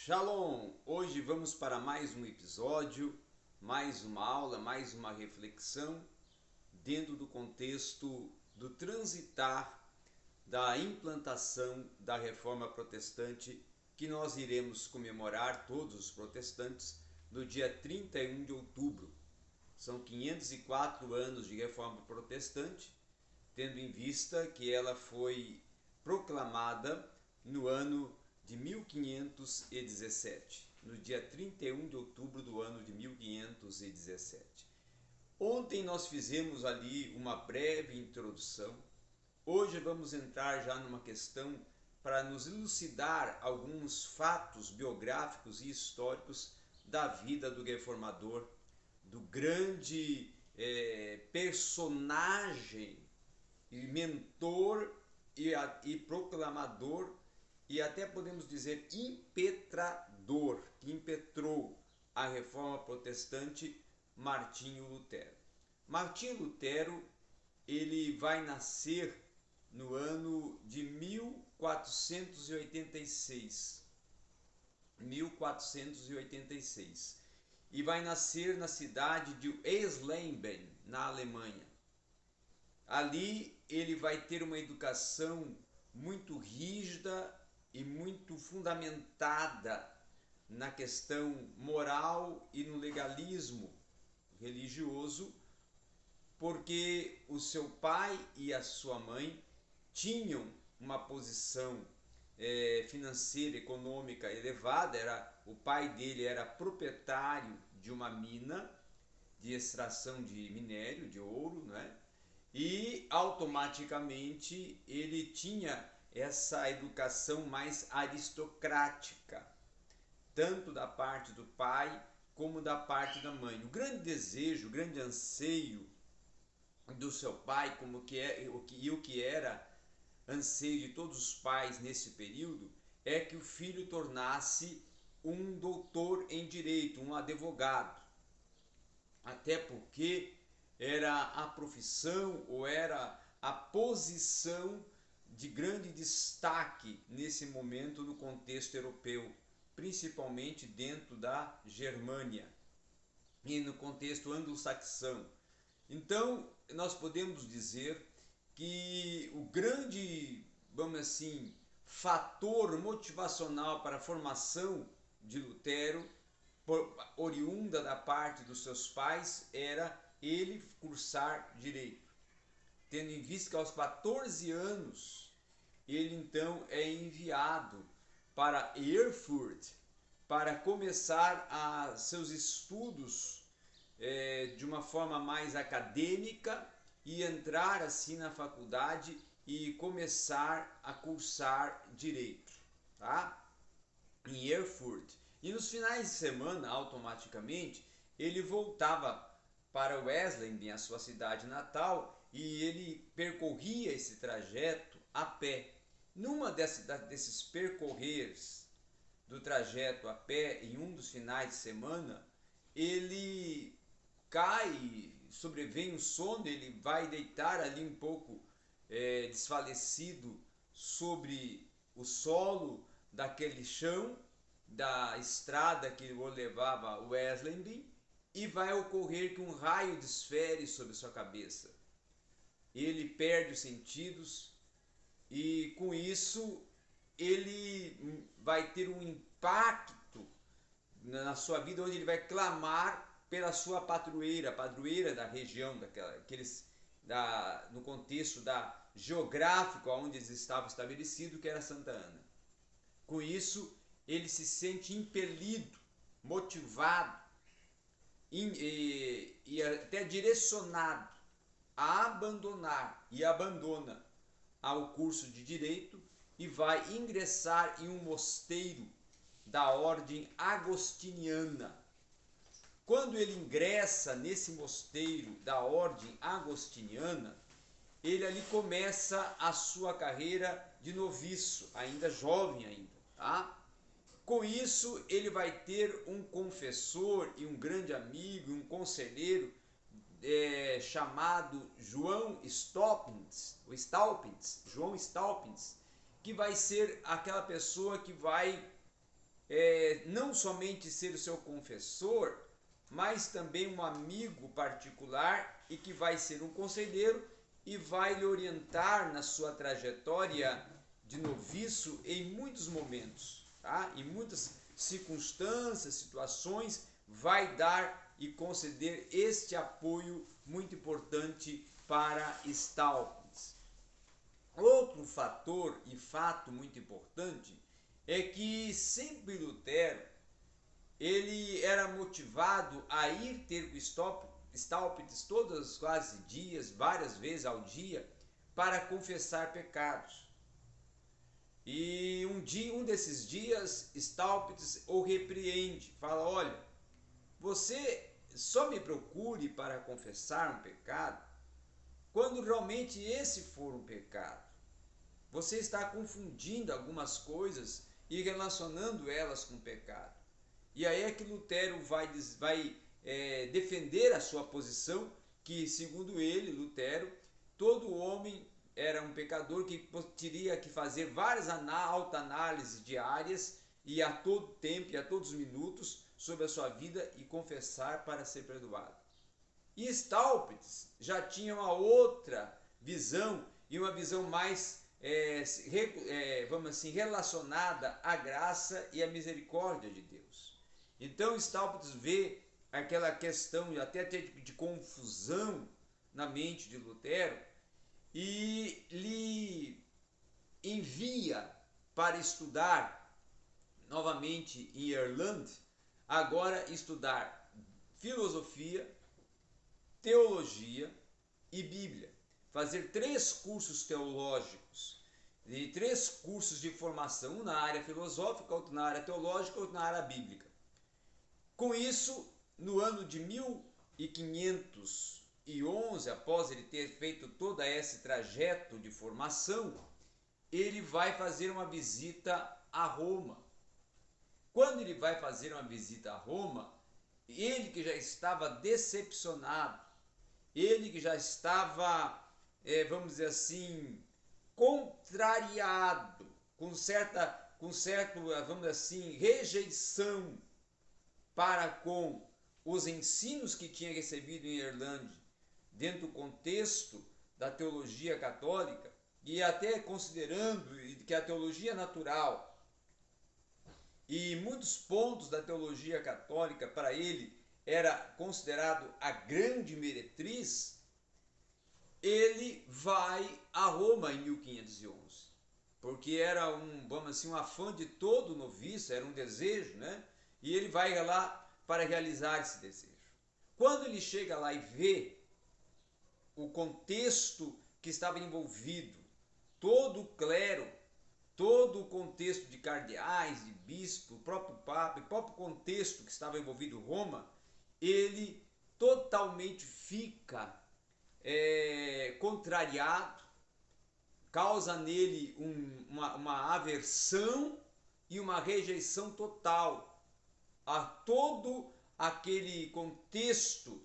Shalom! Hoje vamos para mais um episódio, mais uma aula, mais uma reflexão dentro do contexto do transitar da implantação da Reforma Protestante que nós iremos comemorar, todos os protestantes, no dia 31 de outubro. São 504 anos de Reforma Protestante, tendo em vista que ela foi proclamada no ano de 1517, no dia 31 de outubro do ano de 1517. Ontem nós fizemos ali uma breve introdução. Hoje vamos entrar já numa questão para nos elucidar alguns fatos biográficos e históricos da vida do reformador, do grande personagem e mentor e proclamador e até podemos dizer impetrador, que impetrou a Reforma Protestante, Martinho Lutero. Martinho Lutero, ele vai nascer no ano de 1486. 1486. E vai nascer na cidade de Eisleben, na Alemanha. Ali ele vai ter uma educação muito rígida e muito fundamentada na questão moral e no legalismo religioso, porque o seu pai e a sua mãe tinham uma posição financeira, econômica elevada. O pai dele era proprietário de uma mina de extração de minério, de ouro, né? E automaticamente ele tinha essa educação mais aristocrática, tanto da parte do pai como da parte da mãe. O grande desejo, o grande anseio do seu pai, como que é o que era anseio de todos os pais nesse período, é que o filho tornasse um doutor em direito, um advogado. Até porque era a profissão ou era a posição de grande destaque nesse momento no contexto europeu, principalmente dentro da Germânia e no contexto anglo-saxão. Então, nós podemos dizer que o grande, vamos assim, fator motivacional para a formação de Lutero, oriunda da parte dos seus pais, era ele cursar direito. Tendo em vista que aos 14 anos ele então é enviado para Erfurt para começar seus estudos de uma forma mais acadêmica e entrar assim na faculdade e começar a cursar direito, tá? Em Erfurt. E nos finais de semana, automaticamente, ele voltava para Wesleyan, a sua cidade natal, e ele percorria esse trajeto a pé. Numa desses percorreres do trajeto a pé, em um dos finais de semana, ele cai, sobrevém um sono, ele vai deitar ali um pouco desfalecido sobre o solo daquele chão da estrada que o levava a Wesleyan, e vai ocorrer que um raio desfere sobre sua cabeça. Ele perde os sentidos e com isso ele vai ter um impacto na sua vida, onde ele vai clamar pela sua padroeira, a padroeira da região, no contexto geográfico onde eles estavam estabelecidos, que era Santa Ana. Com isso, ele se sente impelido, motivado e até direcionado a abandonar, e abandona ao curso de direito e vai ingressar em um mosteiro da ordem agostiniana. Quando ele ingressa nesse mosteiro da ordem agostiniana, ele ali começa a sua carreira de noviço, ainda jovem ainda, tá? Com isso, ele vai ter um confessor e um grande amigo, um conselheiro chamado João Staupitz, João Staupitz, que vai ser aquela pessoa que vai não somente ser o seu confessor, mas também um amigo particular e que vai ser um conselheiro e vai lhe orientar na sua trajetória de noviço em muitos momentos, tá? Em muitas circunstâncias, situações, vai dar e conceder este apoio muito importante para Staupitz. Outro fator e fato muito importante é que sempre Lutero ele era motivado a ir ter com Staupitz todos quase dias, várias vezes ao dia, para confessar pecados. E um desses dias, Staupitz o repreende, fala: olha, você só me procure para confessar um pecado quando realmente esse for um pecado. Você está confundindo algumas coisas e relacionando elas com o pecado. E aí é que Lutero vai defender a sua posição, que segundo ele, Lutero, todo homem era um pecador que teria que fazer várias autoanálises diárias e a todo tempo e a todos os minutos sobre a sua vida e confessar para ser perdoado. E Staupitz já tinha uma outra visão e uma visão mais vamos assim, relacionada à graça e à misericórdia de Deus. Então Staupitz vê aquela questão até de confusão na mente de Lutero e lhe envia para estudar novamente em Irlanda, agora estudar filosofia, teologia e Bíblia. Fazer 3 cursos teológicos e 3 cursos de formação, um na área filosófica, outro na área teológica, outro na área bíblica. Com isso, no ano de 1511, após ele ter feito todo esse trajeto de formação, ele vai fazer uma visita a Roma. Quando ele vai fazer uma visita a Roma, ele que já estava decepcionado, ele que já estava, vamos dizer assim, contrariado, com certo, vamos dizer assim, rejeição para com os ensinos que tinha recebido em Irlanda, dentro do contexto da teologia católica, e até considerando que a teologia natural e muitos pontos da teologia católica para ele era considerado a grande meretriz, ele vai a Roma em 1511, porque era vamos assim, um afã de todo noviço, era um desejo, né? E ele vai lá para realizar esse desejo. Quando ele chega lá e vê o contexto que estava envolvido, todo o clero, todo o contexto de cardeais, de bispo, o próprio papa, o próprio contexto que estava envolvido em Roma, ele totalmente fica contrariado, causa nele uma aversão e uma rejeição total a todo aquele contexto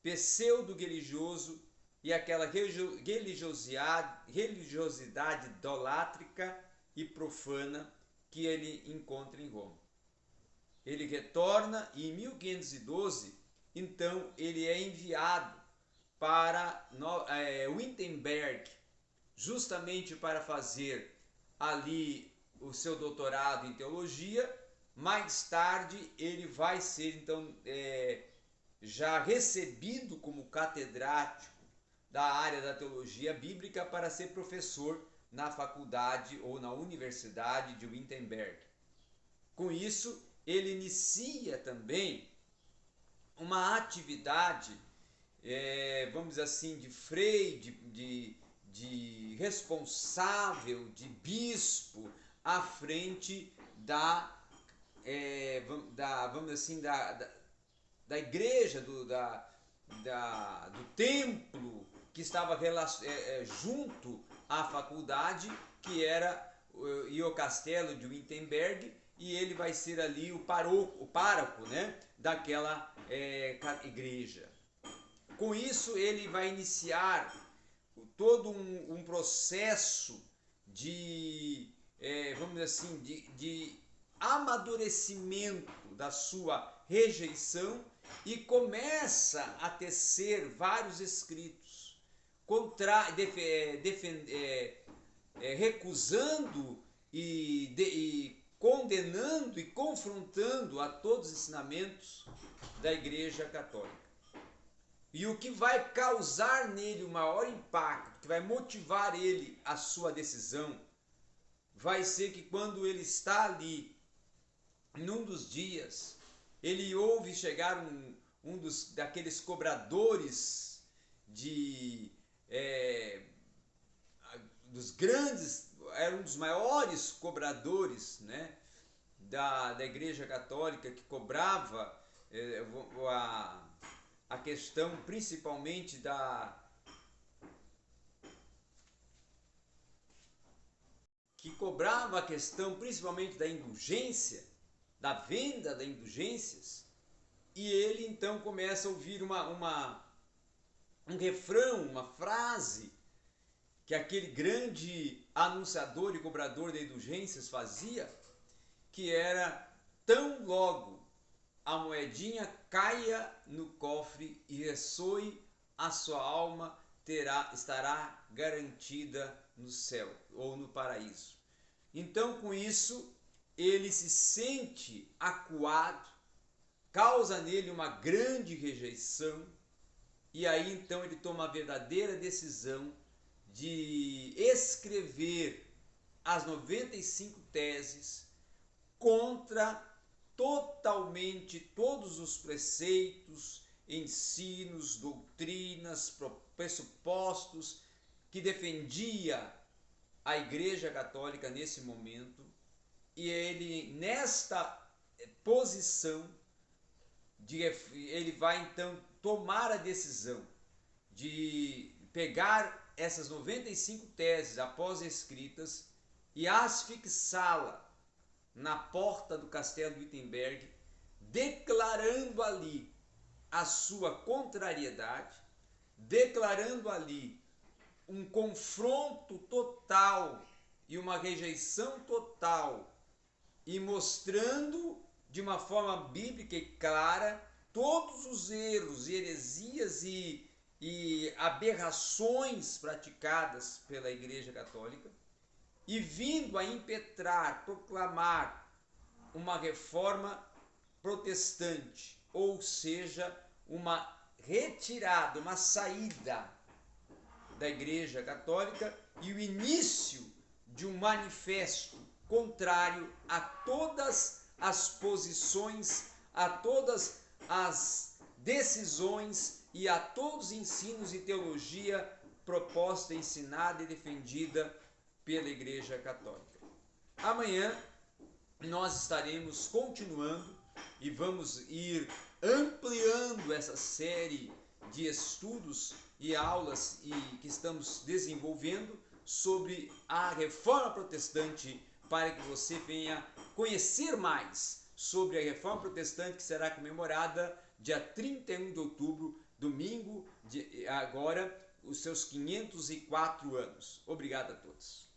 pseudo-religioso e aquela religiosidade idolátrica e profana que ele encontra em Roma. Ele retorna e em 1512, então, ele é enviado para Wittenberg, justamente para fazer ali o seu doutorado em teologia. Mais tarde ele vai ser então já recebido como catedrático da área da teologia bíblica para ser professor na faculdade ou na universidade de Wittenberg. Com isso, ele inicia também uma atividade, vamos dizer assim, de frei, de responsável, de bispo, à frente vamos dizer assim, da igreja, do templo que estava junto à faculdade, que era o castelo de Wittenberg, e ele vai ser ali o pároco, né, daquela igreja. Com isso, ele vai iniciar todo um processo de, vamos dizer assim, de amadurecimento da sua rejeição e começa a tecer vários escritos recusando e condenando e confrontando a todos os ensinamentos da Igreja Católica. E o que vai causar nele o maior impacto, que vai motivar ele a sua decisão, vai ser que quando ele está ali, num dos dias, ele ouve chegar daqueles cobradores dos grandes, era um dos maiores cobradores, né, da Igreja Católica, que cobrava a questão principalmente da indulgência, da venda das indulgências, e ele então começa a ouvir um refrão, uma frase que aquele grande anunciador e cobrador de indulgências fazia, que era: tão logo a moedinha caia no cofre e ressoe, a sua alma estará garantida no céu ou no paraíso. Então, com isso, ele se sente acuado, causa nele uma grande rejeição, e aí então ele toma a verdadeira decisão de escrever as 95 teses contra totalmente todos os preceitos, ensinos, doutrinas, pressupostos que defendia a Igreja Católica nesse momento. E ele, nesta posição, ele vai então tomar a decisão de pegar essas 95 teses após escritas e as fixá-la na porta do castelo de Wittenberg, declarando ali a sua contrariedade, declarando ali um confronto total e uma rejeição total, e mostrando de uma forma bíblica e clara todos os erros, heresias e aberrações praticadas pela Igreja Católica, e vindo a impetrar, proclamar uma reforma protestante, ou seja, uma retirada, uma saída da Igreja Católica e o início de um manifesto contrário a todas as posições, a todas as decisões e a todos os ensinos e teologia proposta, ensinada e defendida pela Igreja Católica. Amanhã nós estaremos continuando e vamos ir ampliando essa série de estudos e aulas que estamos desenvolvendo sobre a Reforma Protestante, para que você venha conhecer mais sobre a Reforma Protestante, que será comemorada dia 31 de outubro, domingo, agora, os seus 504 anos. Obrigado a todos.